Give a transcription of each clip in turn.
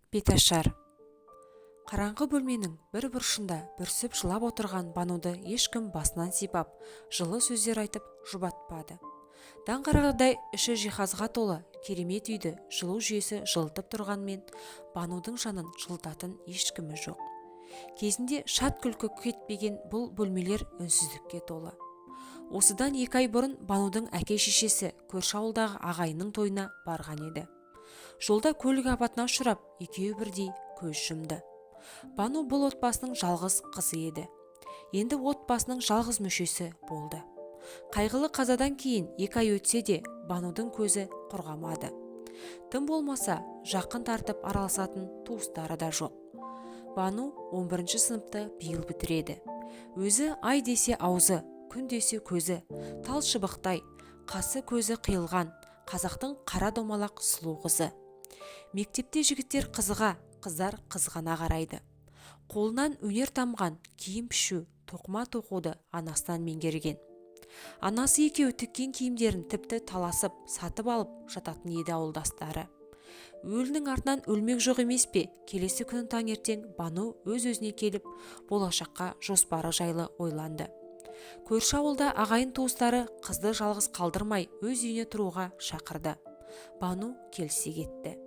Беташар. Қараңғы бөлменің бір бұрышында бүрсіп жылап отырған Бануды ешкім басынан сипап, жылы сөздер айтып жұбатпады. Даңғарағыдай іші жиһазға толы керемет үйді жылу жүйесі жылытып тұрғанмен, Банудың жанын жылытатын ешкімі жоқ. Кезінде шат күлкі кетпеген бұл бөлмелер үнсіздікке толы. Осыдан 2 ай бұрын Банудың әке-шешесі көрші ауылдағы ағайынның тойына барған еді. Жолда көлік апатына ұшырап, екеуі бірдей көз жұмды. Бану бұл отбасының жалғыз қызы еді. Енді отбасының жалғыз мүшесі болды. Қайғылы қазадан кейін 2 ай өтсе де, Банудың көзі құрғамады. Тым болмаса, жақын тартып араласатын туыстары да жоқ. Бану 11 сыныпты биыл бітіреді. Өзі ай десе аузы, күн десе көзі, тал шыбықтай, қасы көзі қиылған, қазақтың қара домалақ сұлу қызы. Мектепте жігіттер қызыға, қыздар қызғана қарайды. Қолынан өнер тамған, киім пішу, тоқыма тоқуды анасынан меңгерген. Анасы екеуі тіккен киімдерін тіпті таласып, сатып алып жататын еді ауылдастары. Өлінің артынан өлмек жоқ емес пе? Келесі күні таңертең Бану өз-өзіне келіп, болашаққа жоспары жайлы ойланды. Көрші ауылда ағайын туыстары қызды жалғыз қалдырмай өз үйіне тұруға шақырды. Бану келісе кетті.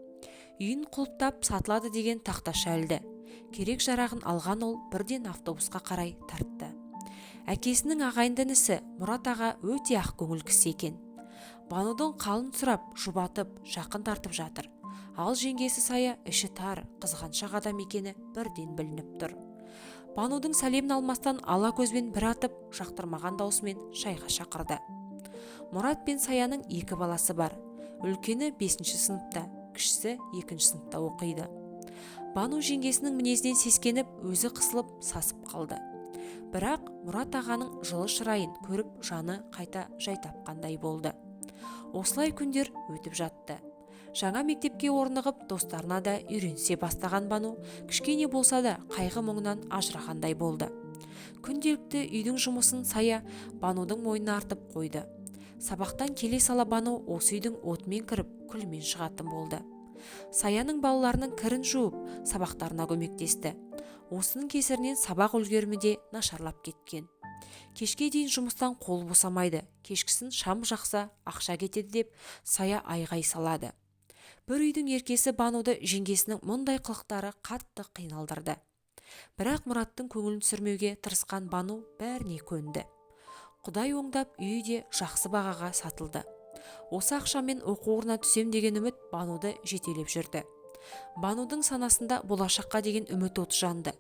Үйін құлыптап сатылады деген тақташа ілді. Керек жарағын алған ол бірден автобусқа қарай тартты. Әкесінің ағайынды інісі Мұрат аға өте ақ көңіл кісі екен. Банудың қалын сұрап, жұбатып, жақын тартып жатыр. Ал жеңгесі Сая іші тар, қызғаншақ адам екені бірден білініп тұр. Банудың сәлемін алмастан ала көзбен бір атып, жақтырмаған даусымен шайға шақырды. Мұрат пен Саяның 2 баласы бар. Үлкені 5 сыныпта, кішісі 2 сыныпта оқиды. Бану жеңгесінің мінезінен сескеніп, өзі қысылып, сасып қалды. Бірақ Мұрат ағаның жылы шырайын көріп, жаны қайта жай тапқандай болды. Осылай күндер өтіп жатты. Жаңа мектепке орнығып, достарына да үйренсе бастаған Бану, кішкене болса да қайғы мұңынан ажырағандай болды. Күнделікті үйдің жұмысын Сая Банудың мойнына артып қойды. Сабақтан келе сала Бану осы үйдің отымен кіріп, күлмен шығатын болды. Саяның балаларының кірін жуып, сабақтарына көмектесті. Осының кесірінен сабақ үлгерімі де нашарлап кеткен. Кешке дейін жұмыстан қол босамайды, кешкісін шам жақса ақша кетеді деп Сая айғай салады. Бір үйдің еркесі Бануды жеңгесінің мұндай қылықтары қатты қиналдырды. Бірақ Мұраттың көңілін түсірмеуге тырысқан Бану бәріне көнді. Құдай оңдап үйі де жақсы бағаға сатылды. Осы ақшамен оқу орнына түсем деген үміт Бануды жетелеп жүрді. Банудың санасында болашаққа деген үміт оты жанды.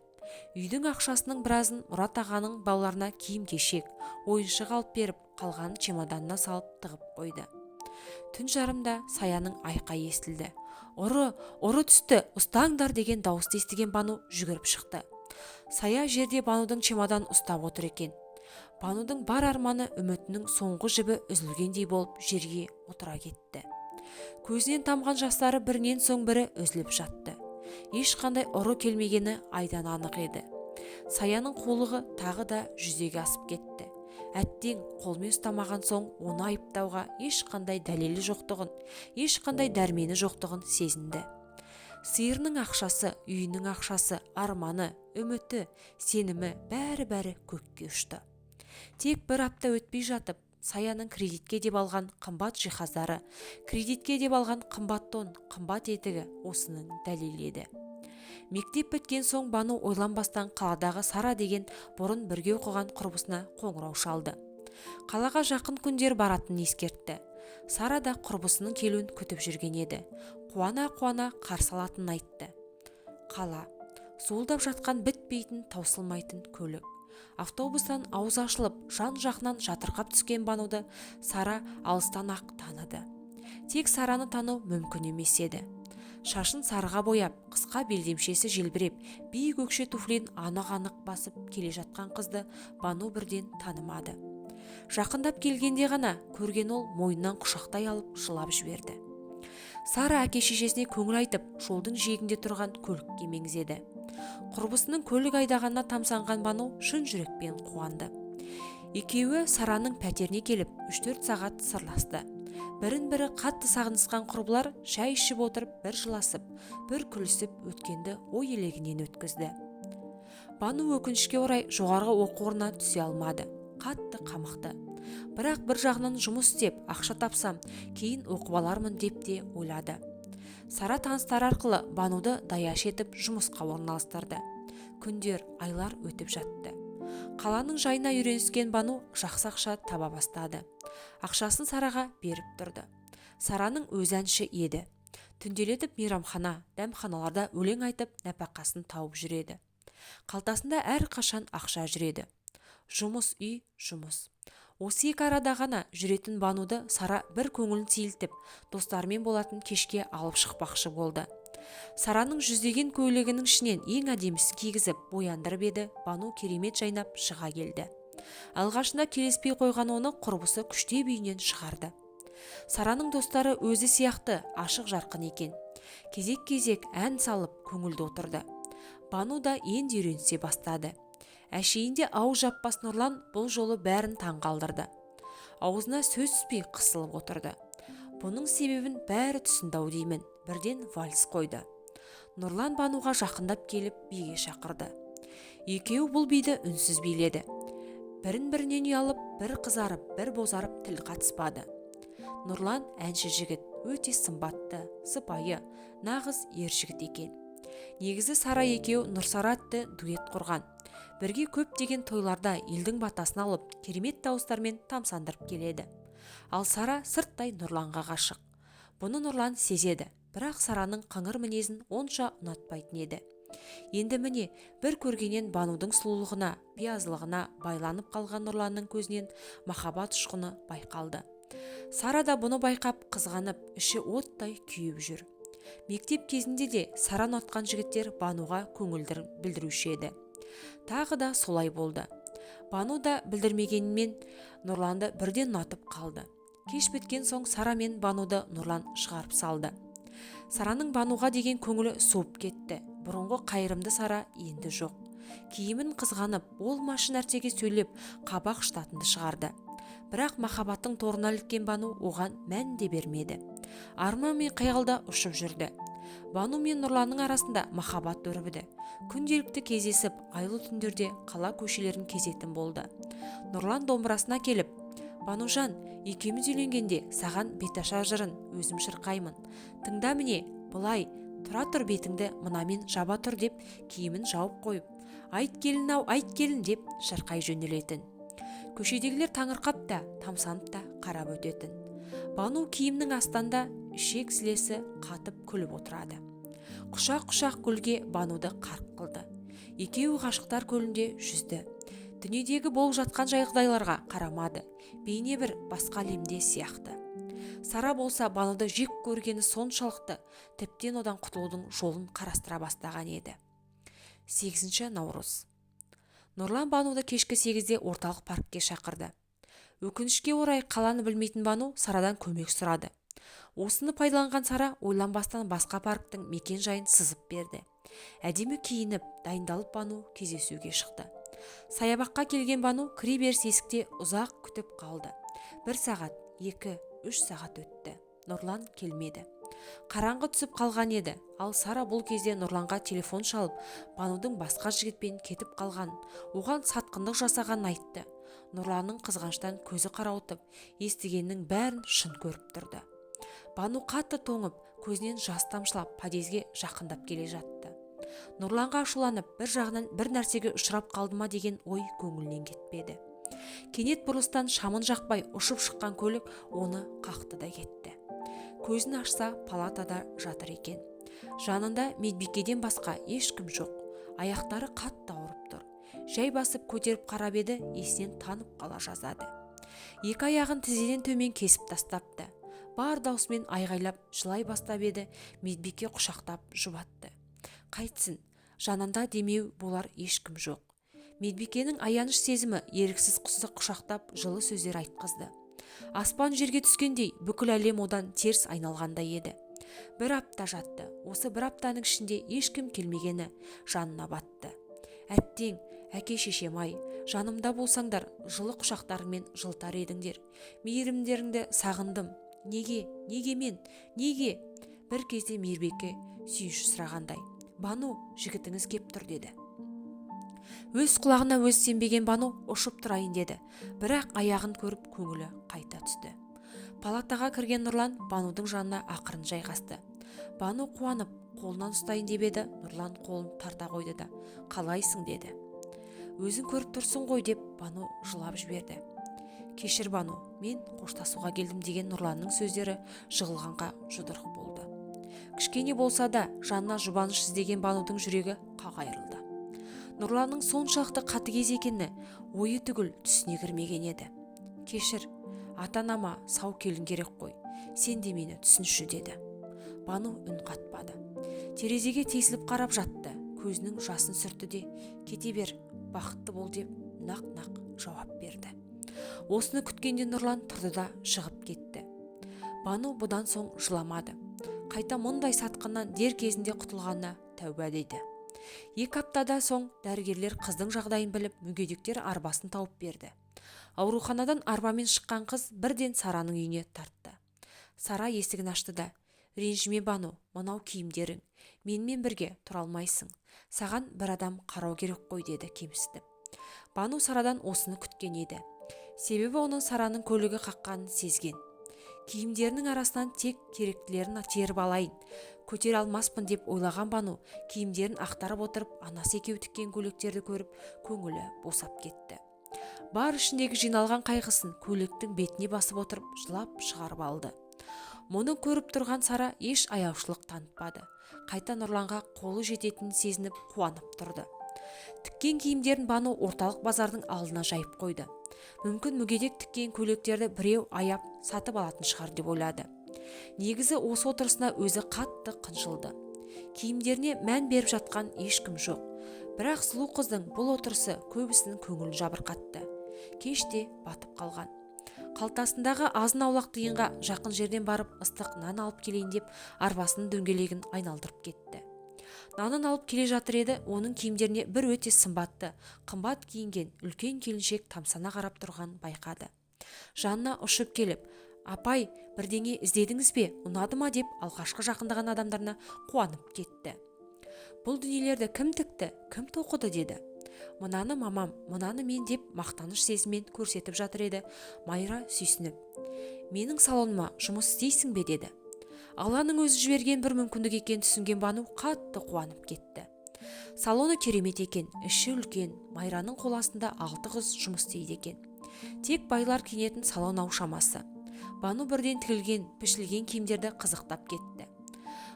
Үйдің ақшасының біразын Мұрат ағаның балаларына киім-кешек, ойыншық алып беріп, қалғанын чемоданына салып тығып қойды. Түн жарымда Саяның айқайы естілді. Ұры түсті, ұстаңдар деген дауысты естіген Бану жүгіріп шықты. Сая жерде Банудың чемоданын ұстап отыр екен. Банудың бар арманы, үмітінің соңғы жібі үзілгендей болып жерге отыра кетті. Көзінен тамған жастары бірінен соң бірі үзіліп жатты. Ешқандай ұры келмегені айдан анық еді. Саяның қулығы тағы да жүзеге асып кетті. Әттең қолмен ұстамаған соң оны айыптауға ешқандай дәлелі жоқтығын, ешқандай дәрмені жоқтығын сезінді. Сиырының ақшасы, үйінің ақшасы, арманы, үміті, сенімі бәрі көкке ұшты. Тек бір апта өтпей жатып, Саяның кредитке деп алған қымбат жиһаздары, кредитке деп алған қымбат тон, қымбат етігі осының дәлелі еді. Мектеп біткен соң Бану ойланбастан қаладағы Сара деген бұрын бірге оқыған құрбысына қоңырау шалды. Қалаға жақын күндер баратын ескертті. Сара да құрбысының келуін күтіп жүрген еді. Қуана-қуана қарсы алатынын айтты. Қала, суылдап жатқан бітпейтін, таусылмайтын көлік. Автобустан ауыз ашылып, жан жағынан жатырқап түскен Бануды Сара алыстан ақ таныды. Тек Сараны тану мүмкін емес еді. Шашын сарыға бояп, қысқа белдемшесі желбіреп, биік өкше туфлин анық-анық басып келе жатқан қызды Бану бірден танымады. Жақындап келгенде ғана көрген ол мойнынан құшақтай алып жылап жіберді. Сара әке-шешесіне көңіл айтып, жолдың жиегінде тұрған көлікке меңзеді. Құрбысының көлік айдағанына тамсанған Бану шын жүрекпен қуанды. Екеуі Сараның пәтеріне келіп 3-4 сағат сырласты. Бірін-бірі қатты сағынысқан құрбылар шай ішіп отырып бір жыласып, бір күлісіп өткенді ой елегінен өткізді. Бану өкінішке орай жоғарғы оқу орнына түсе алмады. Қатты қамықты. Бірақ бір жағынан жұмыс істеп, ақша тапсам, кейін оқып алармын деп те ойлады. Сара таныстары арқылы Бануды даяш етіп жұмысқа орналастырды. Күндер, айлар өтіп жатты. Қаланың жайына үйреніскен Бану жақсы ақша таба бастады. Ақшасын Сараға беріп тұрды. Сараның өз әнші еді. Түнделетіп мейрамхана, дәмханаларда өлең айтып, нәпақасын тауып жүреді. Қалтасында әр қашан ақша жүреді. Жұмыс үй, жұмыс. Осы екі арада ғана жүретін Бануды Сара бір көңілін сейілтіп, достарымен болатын кешке алып шықпақшы болды. Сараның жүздеген көйлегінің ішінен ең әдемісін кигізіп, бояндырып еді, Бану керемет жайнап шыға келді. Алғашында келіспей қойған оны құрбысы күштеп үйінен шығарды. Сараның достары өзі сияқты ашық жарқын екен. Кезек-кезек ән салып, көңілді отырды. Бану да енді үйренісе бастады. Әшейінде ауыз жаппас Нұрлан бұл жолы бәрін таңғалдырды. Аузына сөз түспей қысылып отырды. Бұның себебін бәрі түсінді-ау деймін. Бірден вальс қойды. Нұрлан Бануға жақындап келіп биге шақырды. Екеуі бұл биді үнсіз биледі. Бірін-бірінен ұялып, бір қызарып, бір бозарып тіл қатыспады. Нұрлан әнші жігіт, өте сымбатты, сыпайы, нағыз ер жігіт екен. Негізі Сара екеу Нұрсара атты дуэт құрған. Бірге көптеген тойларда елдің батасын алып, керемет дауыстармен тамсандырып келеді. Ал Сара сырттай Нұрланға ғашық. Бұны Нұрлан сезеді, бірақ Сараның қыңыр мінезін онша ұнатпайтын еді. Енді міне бір көргеннен Банудың сұлулығына, биязылығына байланып қалған Нұрланның көзінен махаббат ұшқыны байқалды. Сара да бұны байқап қызғанып, іші оттай күйіп жүр. Мектеп кезінде де Сара ұнатқан жігіттер Бануға көңілдерін білдіруші еді. Тағы да солай болды. Бану да білдірмегенмен Нұрланды бірден ұнатып қалды. Кеш біткен соң Сара мен Бануды Нұрлан шығарып салды. Сараның Бануға деген көңілі суып кетті. Бұрынғы қайырымды Сара енді жоқ. Киімін қызғанып, ол машын әртеге сөйлеп, қабақ штатынды шығарды. Бірақ махаббаттың торына іліккен Бану оған мән де бермеді. Арман мен қайғылда ұшып жүрді. Бану мен Нұрланның арасында махаббат өрбіді. Күнделікті кездесіп, айлы түндерде қала көшелерін кезетін болды. Нұрлан домбырасына келіп, «Банужан, екеуміз үйленгенде саған беташар жырын өзім шырқаймын. Тыңда міне, былай, тұра тұр бетіңді мынамен жаба тұр» деп киімін жауып қойып, «Айт келін-ау, айт келін» деп шырқай жөнелетін. Көшедегілер таңырқап та, тамсанып та қарап өтетін. Бану киімнің астанда ішек сілесі қатып күліп отырады. Құшақ-құшақ гүлге Бануды қарқ қылды. Екеуі ғашықтар көлінде жүзді. Дүниедегі болып жатқан жағдайларға қарамады. Бейне бір басқа әлемде сияқты. Сара болса Бануды жек көргені соншалықты, тіптен одан құтылудың жолын қарастыра бастаған еді. 8 наурыз. Нұрлан Бануды кешкі 8-де орталық паркке шақырды. Өкінішке орай қаланы білмейтін Бану Сарадан көмек сұрады. Осыны пайдаланған Сара ойланбастан басқа парктың мекен жайын сызып берді. Әдемі киініп, дайындалып Бану кездесуге шықты. Саябаққа келген Бану кіре беріс есікте ұзақ күтіп қалды. 1 сағат, 2, 3 сағат өтті. Нұрлан келмеді. Қараңғы түсіп қалған еді. Ал Сара бұл кезде Нұрланға телефон шалып, Банудың басқа жігітпен кетіп қалған, оған сатқындық жасаған айтты. Нұрланның қызғаныштан көзі қарауытып, естігеннің бәрін шын көріп тұрды. Бану қатты тоңып, көзінен жас тамшылап подъезге жақындап келе жатты. Нұрланға ашуланып, бір жағынан бір нәрсеге ұшырап қалды ма деген ой көңілінен кетпеді. Кенет бұрылыстан шамын жақпай ұшып шыққан көлік оны қақты да кетті. Көзін ашса, палатада жатыр екен. Жанында медбикеден басқа ешкім жоқ. Аяқтары қатты ауырып тұр. Жай басып көтеріп қарап еді, есінен танып қала жаздады. Екі аяғын тізеден төмен кесіп тастапты. Бар даусымен айғайлап жылай бастап еді, медбике құшақтап жұбатты. Қайтсын, жанында демеу болар ешкім жоқ. Медбикенің аяныш сезімі еріксіз құсты құшақтап жылы сөздер айтқызды. Аспан жерге түскендей бүкіл әлем одан теріс айналғандай еді. 1 апта жатты. Осы 1 аптаның ішінде ешкім келмегені жанына батты. Әттең, әке шешем-ай, жанымда болсаңдар, жылы құшақтарыңмен жылтар едіңдер. Мейірімдеріңді сағындым. Неге мен? Неге? Бір кезде Мейірбике сүйінші сұрағандай: Бану, жігітіңіз кеп тұр, деді. Өз құлағына өзі сенбеген Бану ұшып тұрайын деді. Бірақ аяғын көріп көңілі қайта түсті. Палатаға кірген Нұрлан Банудың жанына ақырын жайғасты. Бану қуанып қолынан ұстайын деп еді, Нұрлан қолын тарта қойды да: Қалайсың, деді. Өзің көріп тұрсың ғой, деп Бану жылап жіберді. Кешір Бану, мен қоштасуға келдім, деген Нұрланның сөздері жығылғанға жұдырық болды. Кішкене болса да жанына жұбаныш іздеген Банудың жүрегі қақ айырылды. Нұрланның соншалықты қатыгез екені ойы түгіл түсіне кірмеген еді. Кешір, ата-анама сау келін керек қой, сен де мені түсінші, деді. Бану үн қатпады. Терезеге тесіліп қарап жатты. Көзінің жасын сүртті де: Кете бер, бақытты бол, деп нақ-нақ жауап берді. Осыны күткенде Нұрлан тұрды да шығып кетті. Бану бұдан соң жыламады. Қайта мұндай сатқыннан дер кезінде құтылғанына тәуба дейді. 2 аптада соң дәрігерлер қыздың жағдайын біліп, мүгедектер арбасын тауып берді. Ауруханадан арбамен шыққан қыз бірден Сараның үйіне тартты. Сара есігін ашты да: Ренжіме Бану, мынау киімдерің, менімен бірге тұра алмайсың, саған бір адам қарау керек қой, деді кемсітіп. Бану Сарадан осыны күткен еді. Себебі оның Сараның көлігі қаққанын сезген. Киімдерінің арасынан тек керектілерін теріп алайын, көтере алмаспын деп ойлаған Бану киімдерін ақтарып отырып, анасы екеу тіккен көйлектерді көріп, көңілі босап кетті. Бар ішіндегі жиналған қайғысын көйлектің бетіне басып отырып, жылап шығарып алды. Мұны көріп тұрған Сара еш аяушылық танытпады. Қайта Нұрланға қолы жететінін сезініп қуанып тұрды. Тіккен киімдерін Бану орталық базардың алдына жайып қойды. Мүмкін мүгедек тіккен көйлектерді біреу аяп сатып алатын шығар деп ойлады. Негізі осы отырысына өзі қатты қынжылды. Киімдеріне мән беріп жатқан ешкім жоқ. Бірақ сұлу қыздың бұл отырысы көбісінің көңілін жабырқатты. Кеште батып қалған. Қалтасындағы азын-аулақ тиынға жақын жерден барып ыстық нан алып келейін деп арбасының дөңгелегін айналдырып кетті. Нанын алып келе жатыр еді, оның киімдеріне бір өте сымбатты, қымбат киінген үлкен келіншек тамсана қарап тұрған байқады. Жанына ұшып келіп: Апай, бірдеңе іздедіңіз бе, ұнады ма, деп алғашқы жақындаған адамдарына қуанып кетті. Бұл дүниелерді кім тікті, кім тоқыды, деді. Мынаны мамам, мынаны мен, деп мақтаныш сезіммен көрсетіп жатыр еді. Майра сүйсініп: Менің салоныма жұмыс істейсің бе, деді. Алланың өзі жіберген бір мүмкіндік екенін түсінген Бану қатты қуанып кетті. Салоны керемет екен, іші үлкен, Майраның қол астында 6 қыз жұмыс істейді екен. Тек байлар киінетін салон ау шамасы. Бану бірден тігілген, пішілген киімдерді қызықтап кетті.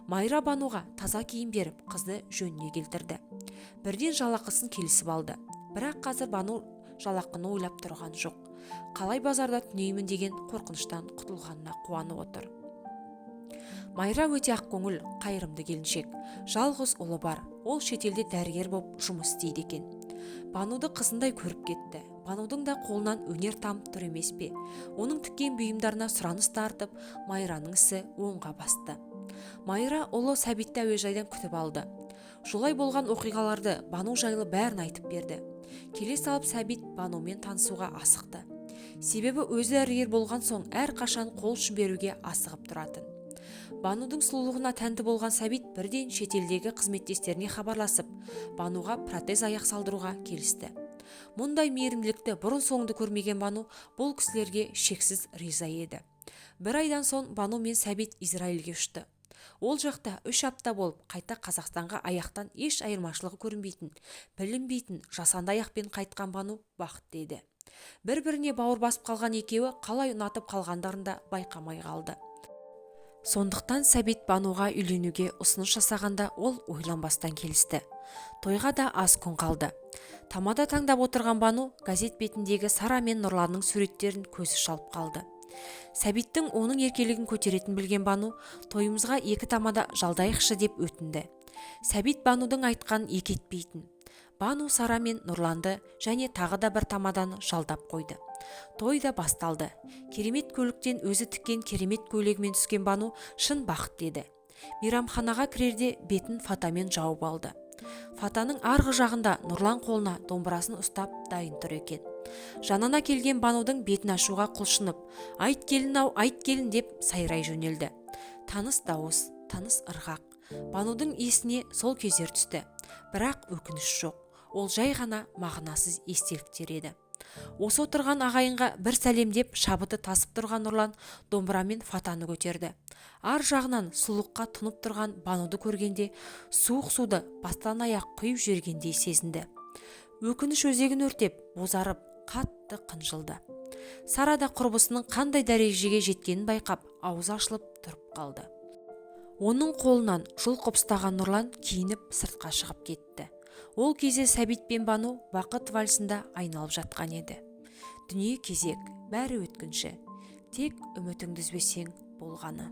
Майра Бануға таза киім беріп, қызды жөніне келтірді. Бірден жалақысын келісіп алды. Бірақ қазір Бану жалақыны ойлап тұрған жоқ. Қалай базарда түнеймін деген қорқыныштан құтылғанына қуанып отыр. Майра өте ақкөңіл, қайырымды келіншек. Жалғыз ұлы бар. Ол шетелде дәрігер болып жұмыс істейді екен. Бануды қызындай көріп кетті. Банудың да қолынан өнер тамып тұр емес пе? Оның тіккен бұйымдарына сұраныс тартып, Майраның ісі оңға басты. Майра ұлы Сәбитті әуежайдан күтіп алды. Жолай болған оқиғаларды Бану жайлы бәрін айтып берді. Келе салып Сәбит Банумен танысуға асықты. Себебі өзі дәрігер болған соң әрқашан қол ұшын беруге асығып тұратын. Банудың сұлулығына тәнті болған Сәбит бірден шетелдегі қызметтестеріне хабарласып, Бануға протез аяқ салдыруға келісті. Мұндай мейірімділікті бұрын соңды көрмеген Бану бұл кісілерге шексіз риза еді. Бір айдан соң Бану мен Сәбит Израильге ұшты. Ол жақта 3 апта болып, қайта Қазақстанға аяқтан еш айырмашылығы көрінбейтін, білінбейтін жасанды аяқпен қайтқан Бану бақытты еді. Бір-біріне бауыр басып қалған екеуі қалай ұнатып қалғандарын да байқамай қалды. Сондықтан Сәбит Бануға үйленуге ұсыныс жасағанда ол ойланбастан келісті. Тойға да аз күн қалды. Тамада таңдап отырған Бану газет бетіндегі Сара мен Нұрланның суреттерін көзі шалып қалды. Сәбиттің оның еркелігін көтеретін білген Бану тойымызға 2 тамада жалдайықшы деп өтінді. Сәбит Банудың айтқанын екі етпейтін. Бану Сара мен Нұрланды және тағы да бір тамаданы жалдап қойды. Той да басталды. Керемет көліктен өзі тіккен керемет көйлегімен түскен Бану шын бақытты еді. Мейрамханаға кірерде бетін фатамен жауып алды. Фатаның арғы жағында Нұрлан қолына домбырасын ұстап дайын тұр екен. Жанына келген Банудың бетін ашуға құлшынып, "Айт келін-ау, айт келін" деп сайрай жөнелді. Таныс дауыс, таныс ырғақ Банудың есіне сол кездер түсті. Бірақ өкініш жоқ. Ол жай ғана мағынасыз естеліктер еді. Осы отырған ағайынға бір сәлемдеп шабыты тасып тұрған Нұрлан домбырамен Фатаны көтерді. Ар жағынан сұлыққа тұнып тұрған Бануды көргенде суық суды бастан аяқ құйып жібергендей сезінді. Өкініш өзегін өртеп, бозарып, қатты қынжылды. Сарада құрбысының қандай дәрежеге жеткенін байқап, аузы ашылып тұрып қалды. Оның қолынан жұлқып ұстаған Нұрлан киініп сыртқа шығып кетті. Ол кезде Сәбит пен Бану бақыт вальсында айналып жатқан еді. Дүние кезек, бәрі өткінші. Тек үмітіңді үзбесең болғаны.